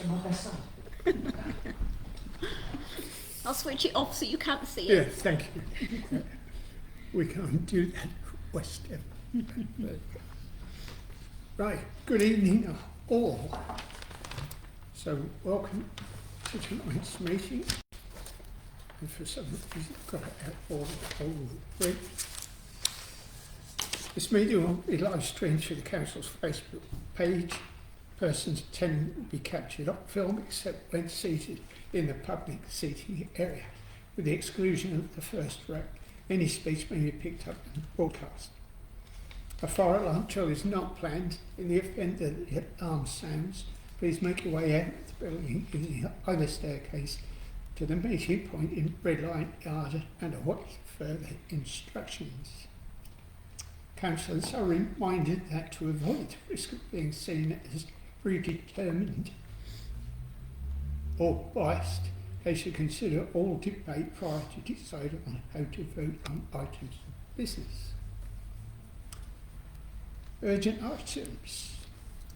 on my best side. I'll switch it off so you can't see Yeah, it. thank you. We can't do that West End. Right, good evening all. So welcome to tonight's meeting. And for some of you who've got it out all read. This meeting will be live streamed through the Council's Facebook page. Persons attending will be captured on film except when seated in the public seating area. With the exclusion of the first row, any speech may be picked up and broadcast. A fire alarm drill is not planned. In the event that the alarm sounds, please make your way out of the building using either staircase to the meeting point in Red Lion Yard and await further instructions. Councillors are reminded that to avoid the risk of being seen as predetermined or biased, they should consider all debate prior to decide on how to vote on items of business. Urgent items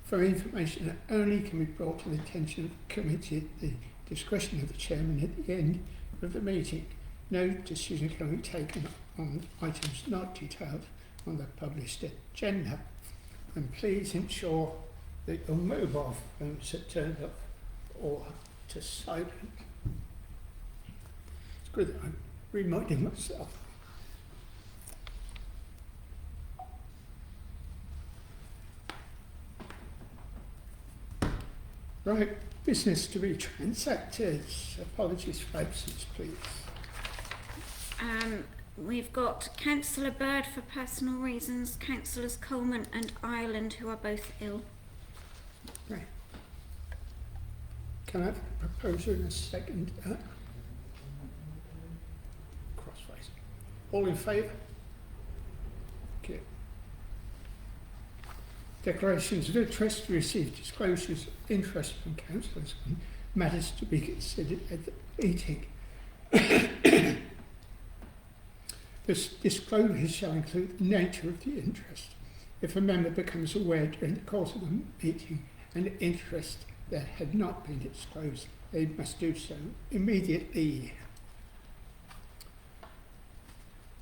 for information that only can be brought to the attention of the committee at the discretion of the chairman at the end of the meeting. No decision can be taken on items not detailed on the published agenda. And please ensure that your mobile phones are turned off or to silent. It's good that I'm reminding myself. Right, business to be transacted. Apologies for absence, please. We've got Councillor Bird for personal reasons, Councillors Coleman and Ireland who are both ill. Right. Can I have a proposer in a second? Crossways. All in favour? Okay. Declarations of interest to receive disclosures of interest from councillors on matters to be considered at the meeting. This disclosure shall include the nature of the interest. If a member becomes aware during the course of the meeting an interest that had not been disclosed, they must do so immediately.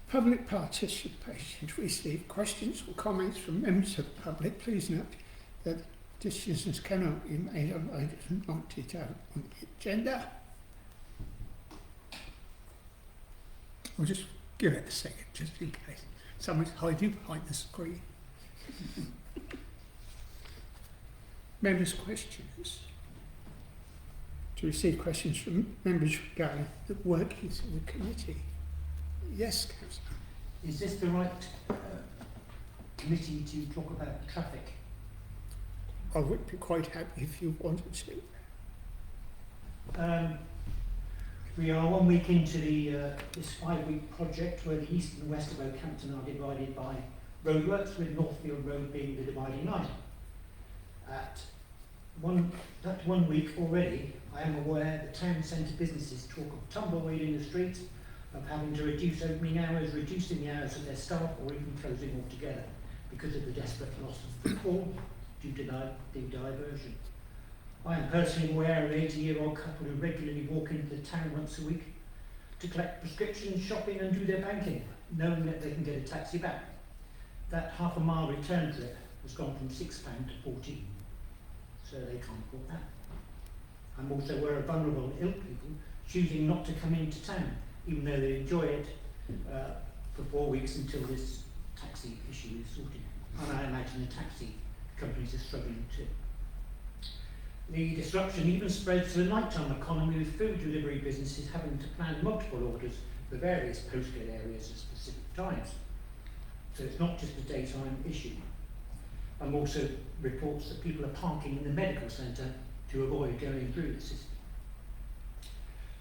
Public participation. To receive questions or comments from members of the public, please note that decisions cannot be made on items not detailed on the agenda. We'll just give it a second, just in case someone's hiding behind the screen. Members' questions. To receive questions from members regarding the workings of the committee. Yes, Councillor. Is this the right committee to talk about traffic? I would be quite happy if you wanted to. We are 1 week into this 5-week project where the east and west of Oakhampton are divided by roadworks, with Northfield Road being the dividing line. At that 1 week already, I am aware that town centre businesses talk of tumbleweed in the streets, of having to reduce opening hours, reducing the hours of their staff, or even closing altogether because of the desperate loss of footfall due to the diversion. I am personally aware of an 80-year-old couple who regularly walk into the town once a week to collect prescriptions, shopping and do their banking, knowing that they can get a taxi back. That half-a-mile return trip has gone from £6 to £14, so they can't afford that. I'm also aware of vulnerable and ill people choosing not to come into town, even though they enjoy it for 4 weeks until this taxi issue is sorted. And I imagine the taxi companies are struggling too. The disruption even spreads to the nighttime economy, with food delivery businesses having to plan multiple orders for various postcode areas at specific times. So it's not just a daytime issue. Also reports that people are parking in the medical centre to avoid going through the system.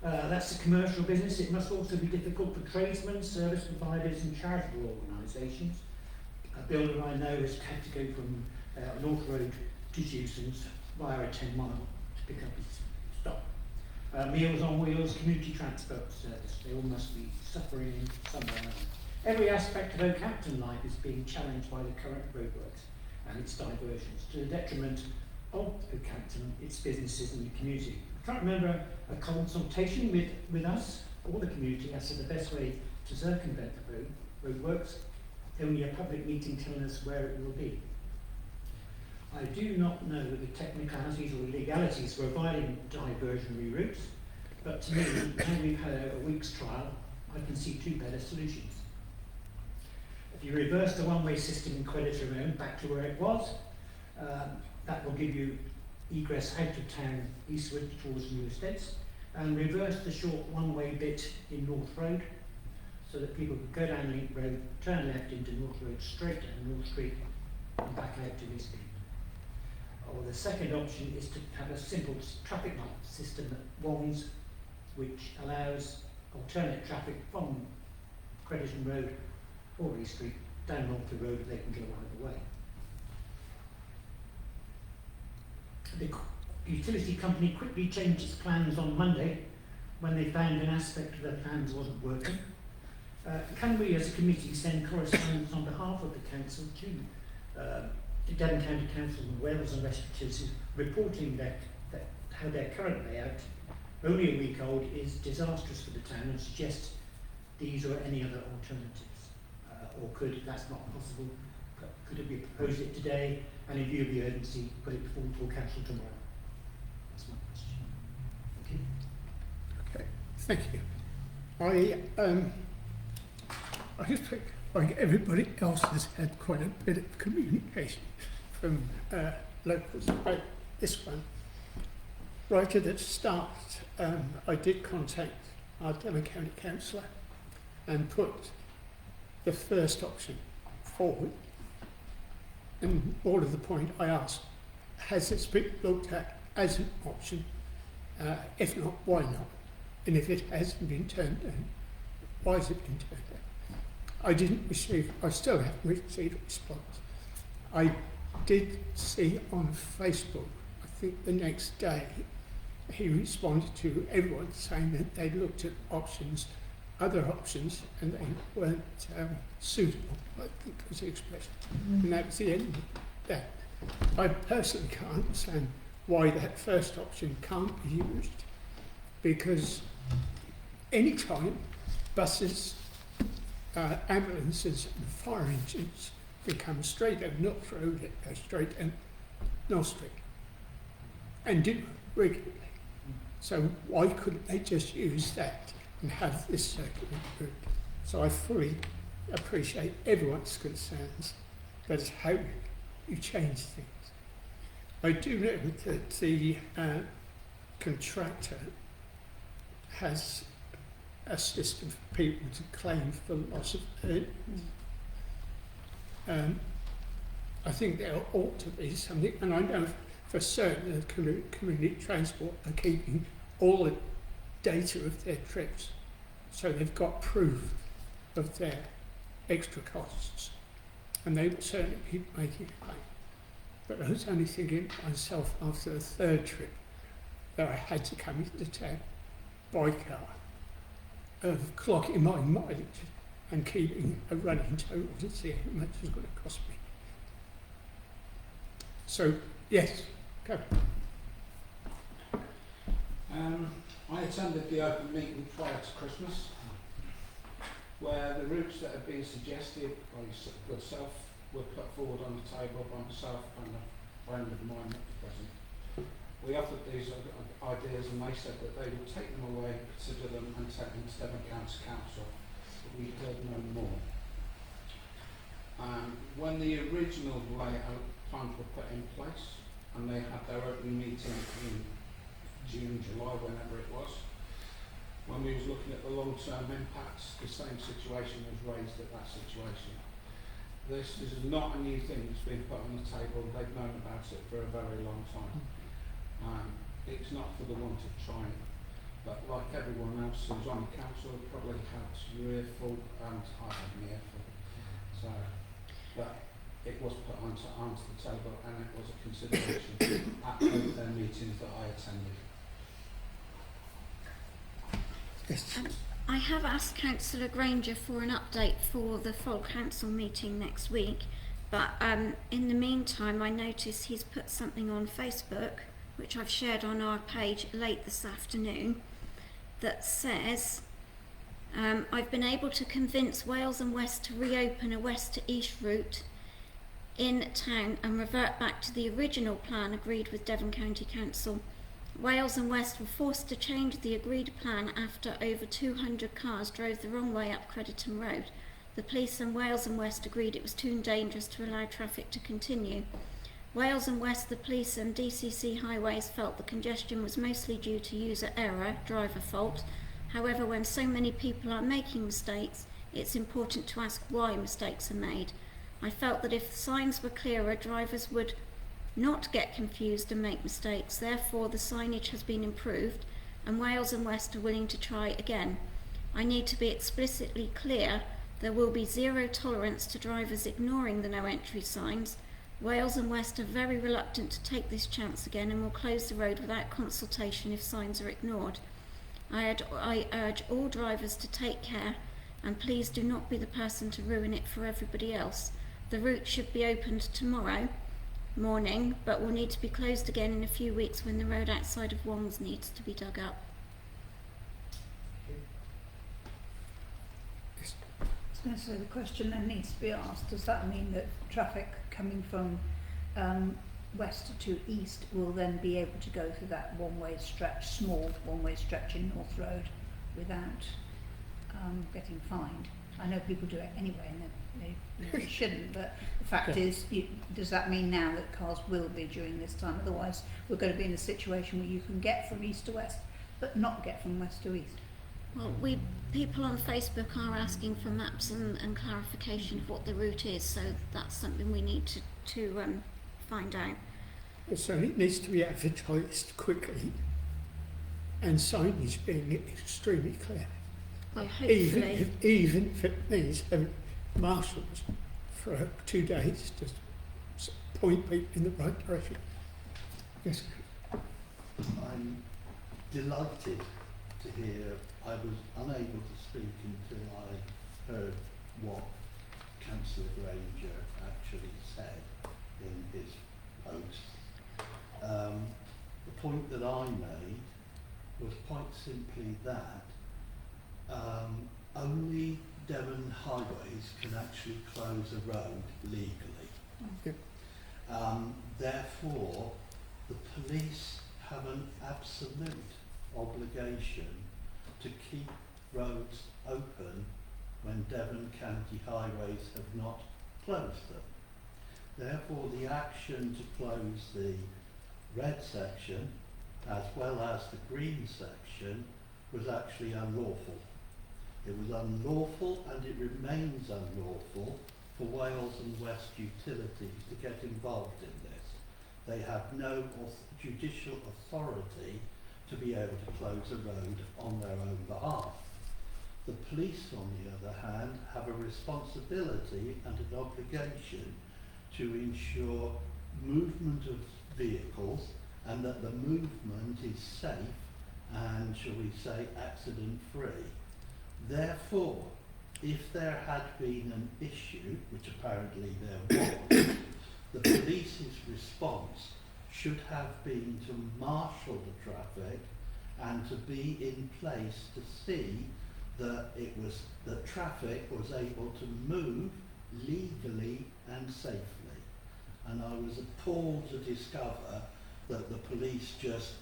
That's a commercial business. It must also be difficult for tradesmen, service providers and charitable organisations. A builder I know has had to go from North Road to Hewson's via a 10-mile to pick up his stock. Meals on Wheels, community transport service, they all must be suffering somewhere else. Every aspect of Oakhampton life is being challenged by the current roadworks and its diversions, to the detriment of Oakhampton, its businesses and the community. I can't remember a consultation with us or the community as to the best way to circumvent the roadworks, only a public meeting telling us where it will be. I do not know the technicalities or legalities for providing diversionary routes, but to me, now we've had a week's trial, I can see two better solutions. If you reverse the one-way system in Creditor Road back to where it was, that will give you egress out of town eastward towards New Estates, and reverse the short one-way bit in North Road, so that people could go down Link Road, turn left into North Road, straight down North Street, and back out to Eastgate. Or the second option is to have a simple traffic light system at Wands, which allows alternate traffic from Crediton Road or East Street down North Road, they can go either way. The utility company quickly changed its plans on Monday when they found an aspect of their plans wasn't working. Can we as a committee send correspondence on behalf of the council to Devon County Council and Wales and West Utilities reporting that how their current layout, only a week old, is disastrous for the town, and suggest these or any other alternatives? Or could, if that's not possible, could it be proposed it today, and in view of the urgency, put it before full council tomorrow? That's my question. Thank you. Okay, thank you. I just think, like everybody else, has had quite a bit of communication from locals about this one. Right at the start, I did contact our Devon County Councillor and put the first option forward. And more to the point, I asked, has this been looked at as an option? If not, why not? And if it hasn't been turned down, why has it been turned down? I still haven't received a response. I did see on Facebook, I think the next day, he responded to everyone saying that they looked at options, other options, and they weren't suitable, I think was the expression. And that was the end of that. I personally can't understand why that first option can't be used, because any time buses, ambulances and fire engines become straight down North Road, straight down North Street, and do regularly. So why couldn't they just use that and have this circular route? So I fully appreciate everyone's concerns, but it's how you change things. I do know that the contractor has a system for people to claim for loss of earnings. I think there ought to be something, and I know for certain that community transport are keeping all the data of their trips, so they've got proof of their extra costs, and they will certainly be making a claim. But I was only thinking myself after the third trip that I had to come into town by car, of clocking my mileage and keeping a running total to see how much it's going to cost me. So, yes, go. I attended the open meeting prior to Christmas, where the routes that had been suggested by yourself were put forward on the table by myself and a friend of mine at the present. We offered these ideas, and they said that they would take them away, consider them, and take them to Devon County Council. But we heard no more. When the original layout plans were put in place, and they had their opening meeting in June, July, whenever it was, when we was looking at the long-term impacts, the same situation was raised at that situation. This is not a new thing that's been put on the table. They've known about it for a very long time. It's not for the want of trying, but like everyone else who's on the council probably had your earful, and I had an earful. So, but it was put onto the table, and it was a consideration at both their meetings that I attended. Yes. I have asked Councillor Granger for an update for the full council meeting next week, But in the meantime, I noticed he's put something on Facebook, which I've shared on our page late this afternoon, that says, I've been able to convince Wales and West to reopen a west to east route in town and revert back to the original plan agreed with Devon County Council. Wales and West were forced to change the agreed plan after over 200 cars drove the wrong way up Crediton Road. The police and Wales and West agreed it was too dangerous to allow traffic to continue. Wales and West, the police and DCC Highways felt the congestion was mostly due to user error, driver fault. However, when so many people are making mistakes, it's important to ask why mistakes are made. I felt that if the signs were clearer, drivers would not get confused and make mistakes. Therefore, the signage has been improved and Wales and West are willing to try again. I need to be explicitly clear. There will be zero tolerance to drivers ignoring the no entry signs. Wales and West are very reluctant to take this chance again and will close the road without consultation if signs are ignored. I urge all drivers to take care and please do not be the person to ruin it for everybody else. The route should be opened tomorrow morning, but will need to be closed again in a few weeks when the road outside of Wongs needs to be dug up. So the question then needs to be asked, does that mean that traffic coming from west to east will then be able to go through that one-way stretch, small one-way stretch in North Road without getting fined? I know people do it anyway and they shouldn't, but the fact is, does that mean now that cars will be during this time? Otherwise we're going to be in a situation where you can get from east to west but not get from west to east. Well, people on Facebook are asking for maps and clarification of what the route is, so that's something we need to find out. So it needs to be advertised quickly and signage being extremely clear. Well, hopefully. Even if it means having marshals for 2 days to point people in the right direction. Yes. I'm delighted to hear. I was unable to speak until I heard what Councillor Granger actually said in his post. The point that I made was quite simply that only Devon Highways can actually close a road legally. Yep. Therefore, the police have an absolute obligation to keep roads open when Devon County Highways have not closed them. Therefore, the action to close the red section as well as the green section was actually unlawful. It was unlawful and it remains unlawful for Wales and West Utilities to get involved in this. They have no judicial authority to be able to close a road on their own behalf. The police, on the other hand, have a responsibility and an obligation to ensure movement of vehicles and that the movement is safe and, shall we say, accident-free. Therefore, if there had been an issue, which apparently there was, the police's response should have been to marshal the traffic and to be in place to see that that traffic was able to move legally and safely. And I was appalled to discover that the police just,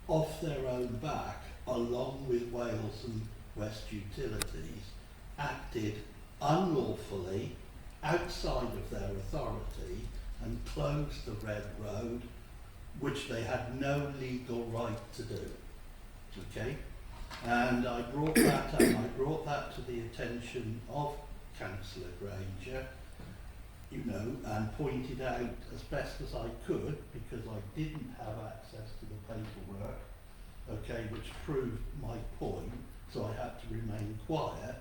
off their own back, along with Wales and West Utilities, acted unlawfully outside of their authority and closed the red road, which they had no legal right to do. Okay? And I brought that up. I brought that to the attention of Councillor Granger, and pointed out as best as I could, because I didn't have access to the paperwork, okay, which proved my point, so I had to remain quiet,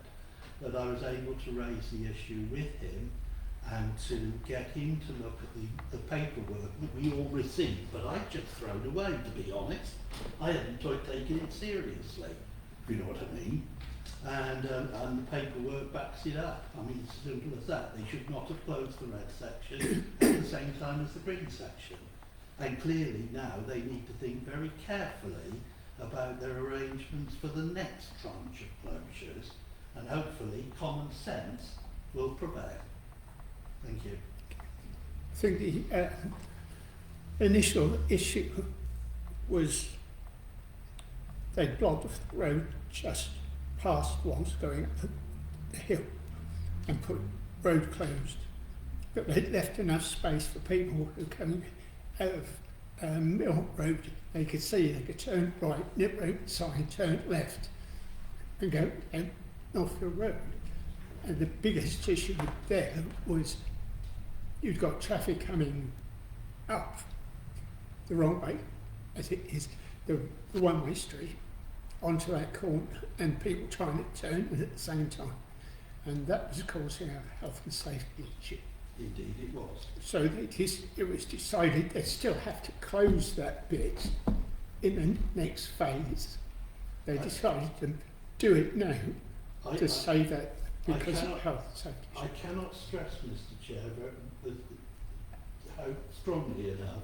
that I was able to raise the issue with him and to get him to look at the paperwork that we all received, but I'd just thrown away, to be honest. I hadn't taken it seriously, if you know what I mean. and the paperwork backs it up. I mean, it's as simple as that. They should not have closed the red section at the same time as the green section. And clearly now they need to think very carefully about their arrangements for the next tranche of closures, and hopefully common sense will prevail. Thank you. I think the initial issue was they blocked the road just past ones going up the hill and put road closed. But they left enough space for people who coming out of Mill Road. They could see, they could turn right, nip road side, turn left and go down Northfield Road. And the biggest issue there was you've got traffic coming up the wrong way, as it is the one-way street, onto that corner, and people trying to turn at the same time. And that was causing a health and safety issue. Indeed it was. So it was decided they still have to close that bit in the next phase. They decided to do it now to say that because of health and safety. I cannot stress, Mr. Chair, how strongly enough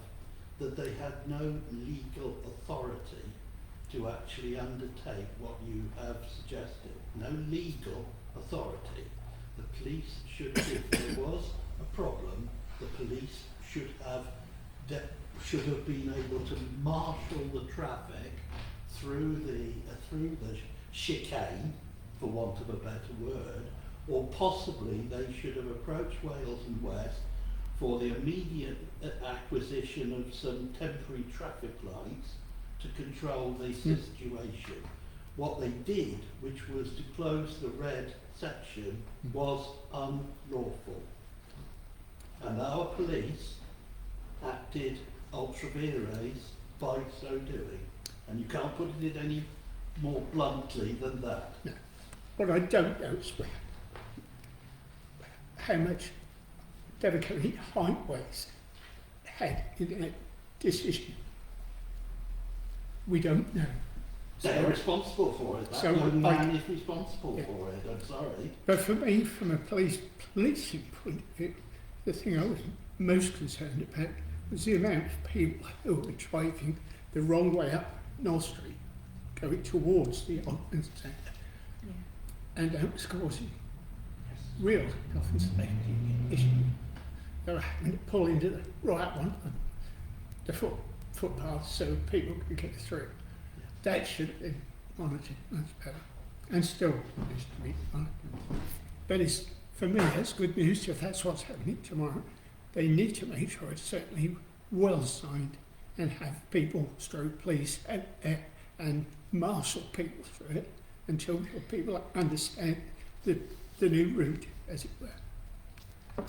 that they had no legal authority to actually undertake what you have suggested. No legal authority. The police should, if there was a problem, the police should have been able to marshal the traffic through the chicane, for want of a better word, or possibly they should have approached Wales and West for the immediate acquisition of some temporary traffic lights to control the situation. What they did, which was to close the red section, was unlawful. And our police acted ultra vires by so doing. And you can't put it any more bluntly than that. No. What I don't know is how much Devonshire Highways had in that decision. We don't know. They're responsible for it. That So young I- man is responsible Yeah. for it. I'm sorry. But for me, from a policing point of view, the thing I was most concerned about was the amount of people who were driving the wrong way up North Street, going towards the Ogden Centre, and that was causing real health and safety issues. They were having to pull into the right one, the footpath, so people could get through. That should have been monitored much better, and still needs to be monitored. But it's, for me, that's good news if that's what's happening tomorrow. They need to make sure it's certainly well signed and have people, police, and marshal people through it until people understand the new route, as it were.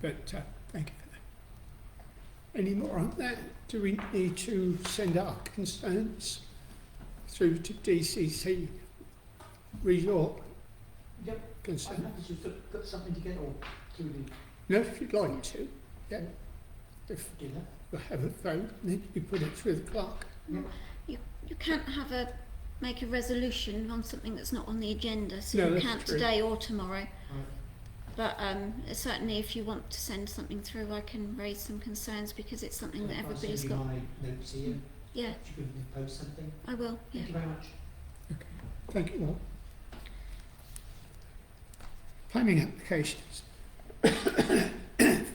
But thank you for that. Any more on that? Do we need to send our concerns through to DCC? Read your Yep. I concern. have to put something together or through the No, if you'd like to. Yeah. If dinner. we have a vote, then you put it through the clerk. You can't make a resolution on something that's not on the agenda, so No, you that's can't true. today or tomorrow. Right. But certainly, if you want to send something through, I can raise some concerns because it's something that everybody's got. I'll send you my notes here. Yeah, You can post something. I will. Yeah. Thank you very much. Thank you all. Planning applications.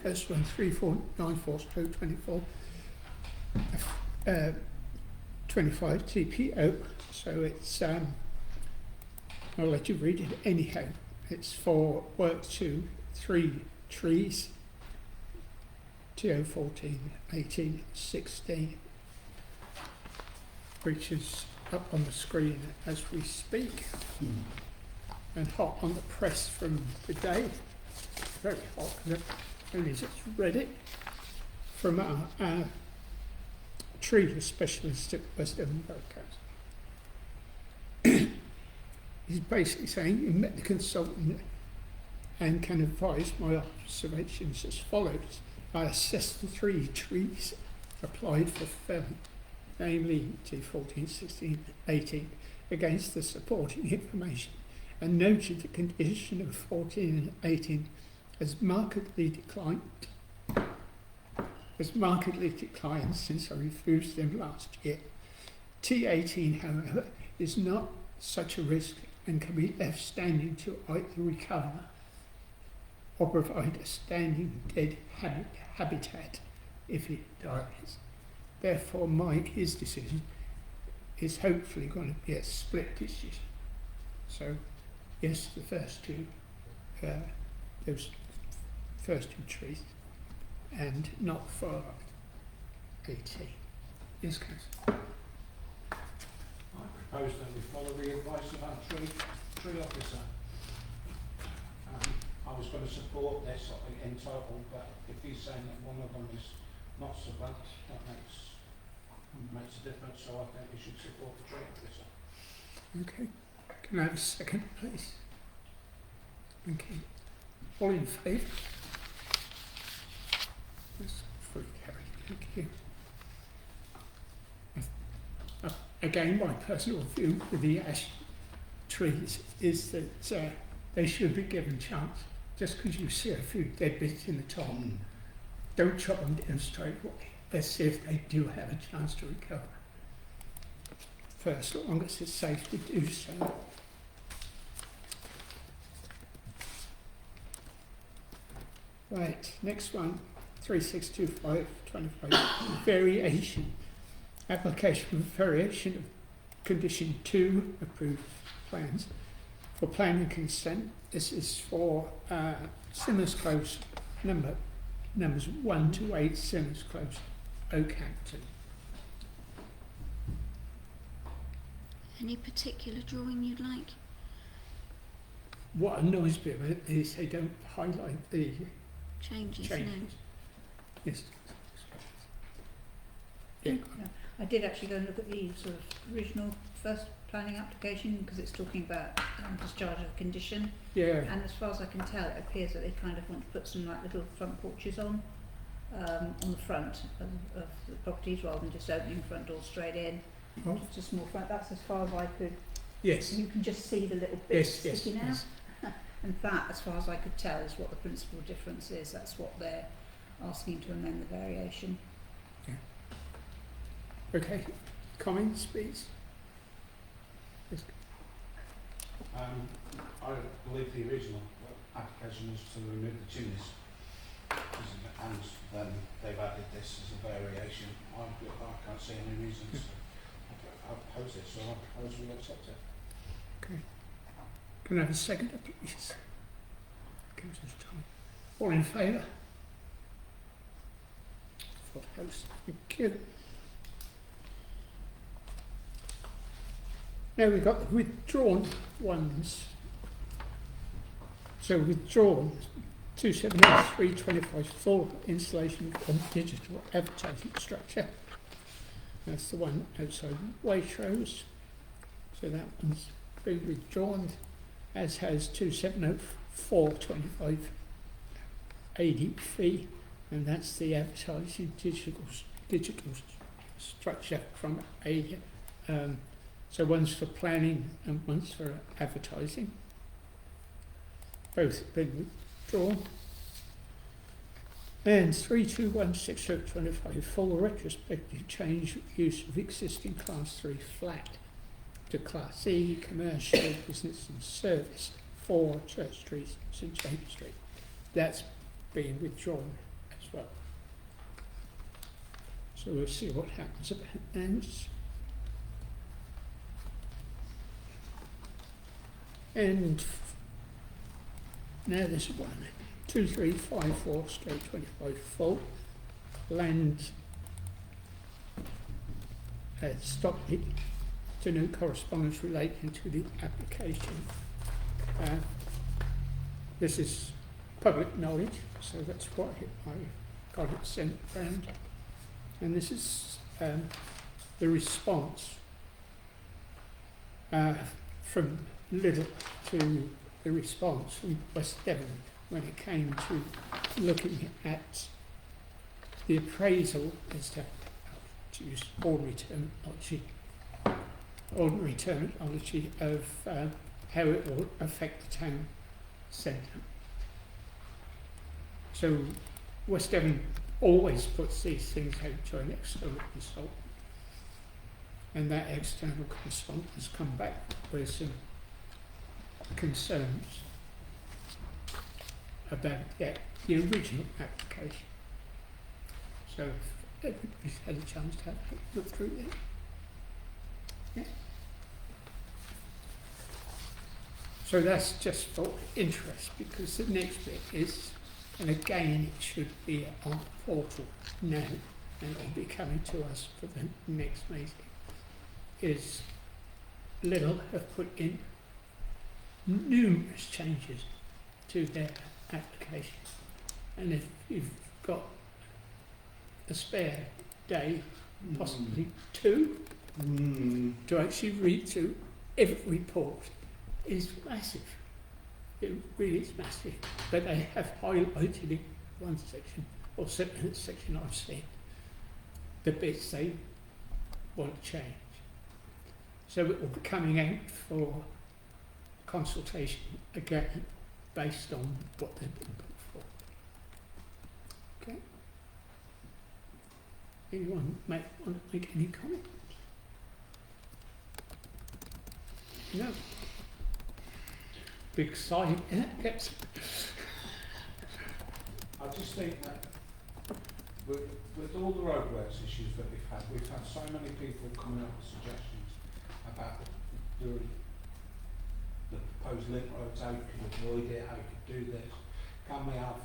First one, 3494/24. 25 TPO. So it's, I'll let you read it anyhow. It's for work to 3 trees, TO 14, 18, 16, which is up on the screen as we speak, and hot on the press from today. Very hot, and I've only just read it from our tree specialist at West Devon Broadcast. He's basically saying you met the consultant and can advise my observations as follows. I assessed the 3 trees applied for felling, namely T14, 16, 18, against the supporting information and noted the condition of 14 and 18 as markedly declined since I refused them last year. T18, however, is not such a risk and can be left standing to either recover or provide a standing dead habitat if it dies. Therefore, his decision is hopefully going to be a split decision. So, yes, the first two, those first two trees, and not for 18. Yes, Councillor. I propose that we follow the advice of our tree officer. I was going to support this in total, but if he's saying that one of them is not so bad, that makes a difference, so I think we should support the tree officer. Okay. Can I have a second, please? Thank you. All in favour? That's fully carried. Thank you. Again, my personal view with the ash trees is that they should be given chance. Just because you see a few dead bits in the top, don't chop them down straight away. Let's see if they do have a chance to recover. First, as long as it's safe to do so. Right, next one, 362525, variation. Application for variation of condition 2 approved plans for planning consent. This is for Simmers Close, numbers 1 to 8, Simmers Close, Oakhampton. Any particular drawing you'd like? What annoys me about it is they don't highlight the Changes, changes. no. Yes. Yeah. No, I did actually go and look at the sort of original first planning application because it's talking about discharge of condition, Yeah. and as far as I can tell it appears that they kind of want to put some like little front porches on the front of the properties rather than just opening front door straight in. Oh. Just a small front, that's as far as I could. Yes. You can just see the little bits Yes. sticking out. Yes. And that, as far as I could tell, is what the principal difference is. That's what they're asking to amend the variation. Okay. Comments, please. I believe the original application was to remove the chimneys, and then they've added this as a variation. I can't see any reasons to oppose it, so I propose we accept it. Okay. Can I have a second, please? Councillor Tom. All in favour? For the house. Thank you. Now we've got the withdrawn ones. So withdrawn 270325 full installation of digital advertising structure. That's the one outside Waitrose. So that one's been withdrawn, as has 270425 ADP, and that's the advertising digital structure from ADA. So one's for planning and one's for advertising. Both have been withdrawn. And 321625 full retrospective change use of existing Class 3 flat to Class E commercial business and service for Church Street, St James Street. That's being withdrawn as well. So we'll see what happens about that. And now this one, 2354/25 full land Stockley to no correspondence relating to the application. This is public knowledge, so that's why I got it sent around. And this is the response from Lidl to the response from West Devon when it came to looking at the appraisal as to use ordinary terminology ordinary terminology of how it will affect the town centre. So West Devon always puts these things out to an external consultant, and that external consultant has come back with some concerns about the original application. So if everybody's had a chance to have a look through it. Yeah. So that's just for interest, because the next bit is, and again it should be on the portal now, and it'll be coming to us for the next meeting, is Lidl have put in numerous changes to their application. And if you've got a spare day, possibly two, to actually read through every report, is massive. It really is massive. But they have highlighted in one section, or certainly the section I've seen, the bits they want to change. So it will be coming out for consultation again, based on what they've been put for. Okay? Anyone might want to make any comment? No. Big sigh. Yes. I just think that with all the roadworks issues that we've had so many people coming up with suggestions about doing the proposed link roads, how you could avoid it, how you could do this. Can we have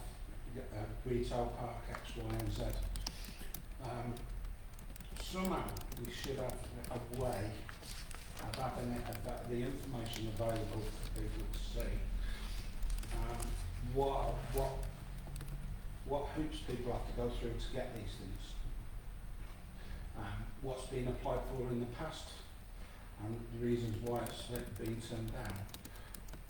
retail park X, Y and Z? Somehow we should have a way of having it, the information available for people to see. What hoops people have to go through to get these things. What's been applied for in the past, and the reasons why it's been turned down.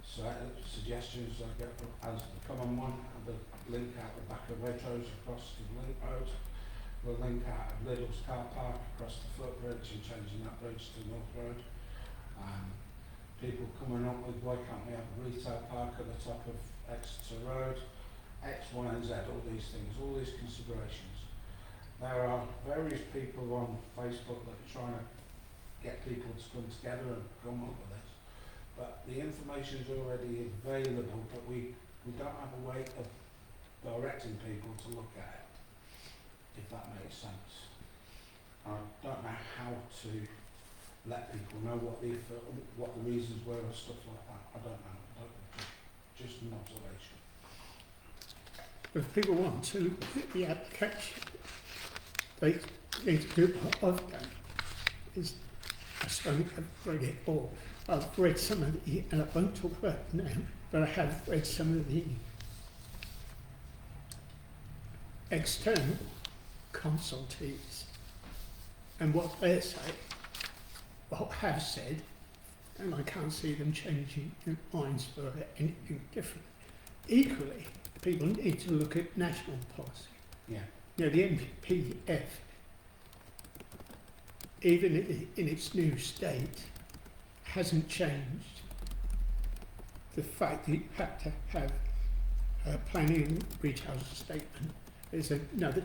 So suggestions I get as the common one, the link out the back of Waitrose across to the link road, the link out of Lidl's car park across the footbridge and changing that bridge to North Road. People coming up with why can't we have a retail park at the top of Exeter Road, X, Y and Z, all these things, all these considerations. There are various people on Facebook that are trying to get people to come together and come up with this. But the information is already available, but we don't have a way of directing people to look at it, if that makes sense. I don't know how to let people know what the reasons were and stuff like that. I don't know. Just an observation. If people want to look at the application, they need to do what I've done. Is I certainly haven't read it all. I've read some of the, and I won't talk about it now, but I have read some of the external consultees and what they say, what have said, and I can't see them changing their minds for anything different. Equally, people need to look at national policy. Yeah. You know, the NPPF, even in its new state, hasn't changed the fact that you have to have a planning retail statement. There's another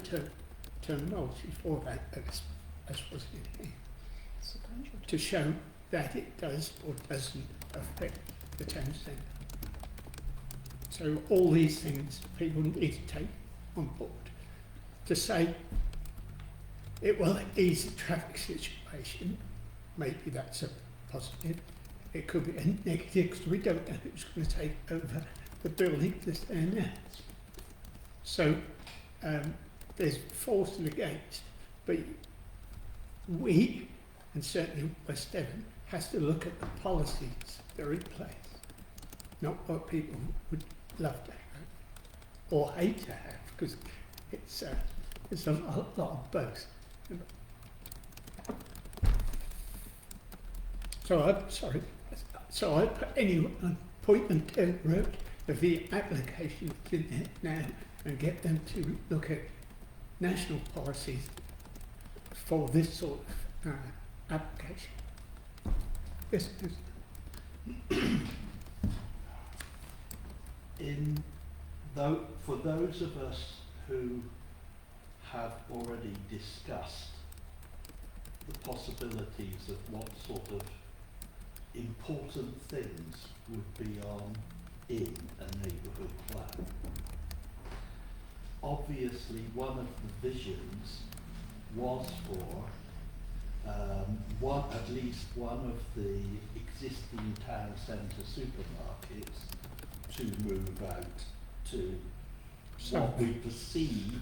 terminology for that as was in here, to show that it does or doesn't affect the town centre. So all these things people need to take on board. To say it will ease the traffic situation, maybe that's a positive. It could be a negative because we don't know who's going to take over the building that's there now. So there's force and against, but we, and certainly West Devon, has to look at the policies that are in place, not what people would love to have or hate to have, because it's a lot of both. So I put any appointment down the road of the application in there now and get them to look at national policies for this sort of application. Yes, yes. For those of us who have already discussed the possibilities of what sort of important things would be in a neighbourhood plan, obviously one of the visions was for at least one of the existing town centre supermarkets to move out to what we perceive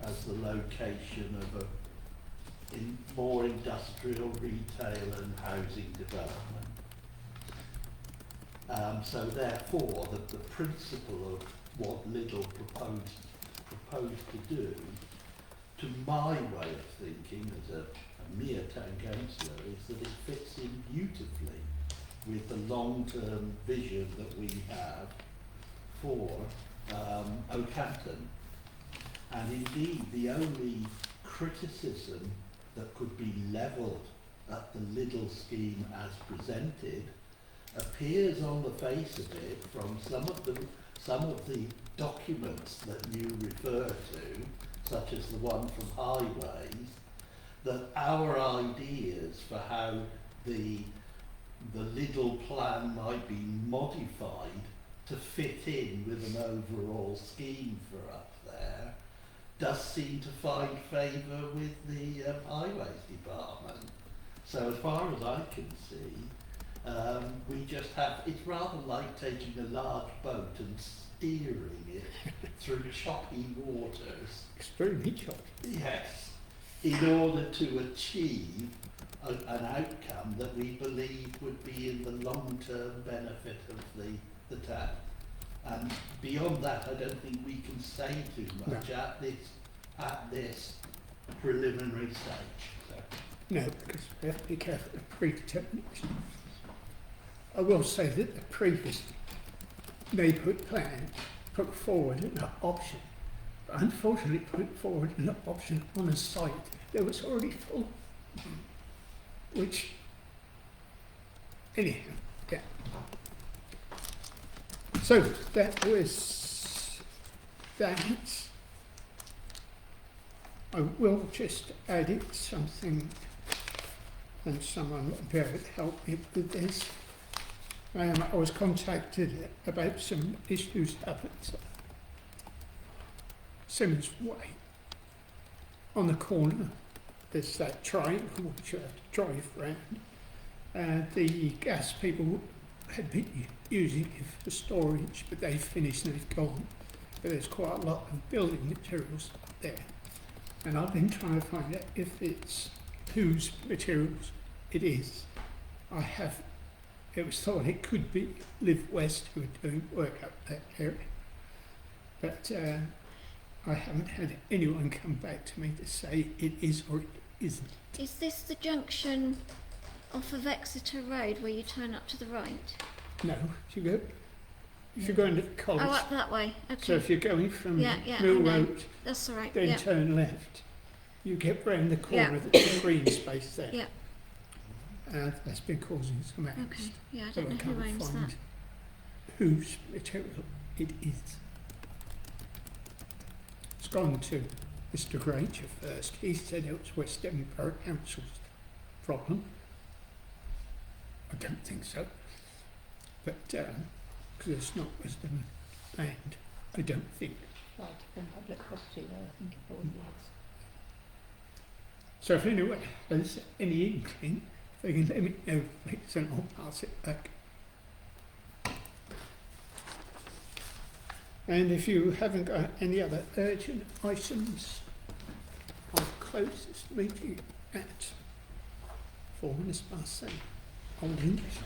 as the location of a more industrial, retail and housing development. So therefore, the principle of what Lidl proposed to do, to my way of thinking as a mere town councillor, is that it fits in beautifully with the long-term vision that we have for Oakhampton. And indeed, the only criticism that could be levelled at the Lidl scheme as presented appears on the face of it from some of the documents that you refer to, such as the one from Highways, that our ideas for how the Lidl plan might be modified to fit in with an overall scheme for up there does seem to find favour with the Highways Department. So as far as I can see, we just have, it's rather like taking a large boat and steering it through choppy waters. Extremely choppy. Yes, in order to achieve an outcome that we believe would be in the long-term benefit of the town. And beyond that, I don't think we can say too much at this preliminary stage. So. No, because we have to be careful of predetermination. I will say that the previous neighbourhood plan put forward an option, but unfortunately put forward an option on a site that was already full, which, anyhow, yeah. So that was that. I will just add something, and someone will be able to help me with this. I was contacted about some issues happened at Simmons Way. On the corner, there's that triangle which you have to drive around. The gas people had been using it for storage, but they've finished and they've gone. But there's quite a lot of building materials up there. And I've been trying to find out if it's whose materials it is. It was thought it could be Live West who are doing work up that area. But I haven't had anyone come back to me to say it is or it isn't. Is this the junction off of Exeter Road where you turn up to the right? No, if you're going to the college. Oh, up that way. Okay. So if you're going from Mill I know. Road, that's all right. then turn left. You get round the corner, there's a green space there. Yeah. That's been causing some angst. Okay. Yeah, I So don't know who can't owns find that. whose material it is. It's gone to Mr. Granger first. He said it was West Devon Borough Council's problem. I don't think so. But because it's not West Devon land, I don't think. Right, from public property though, I think it probably is. So if anyone has any inkling, they can let me know, please, and I'll pass it back. And if you haven't got any other urgent items, I'll close this meeting at 7:04. Old English.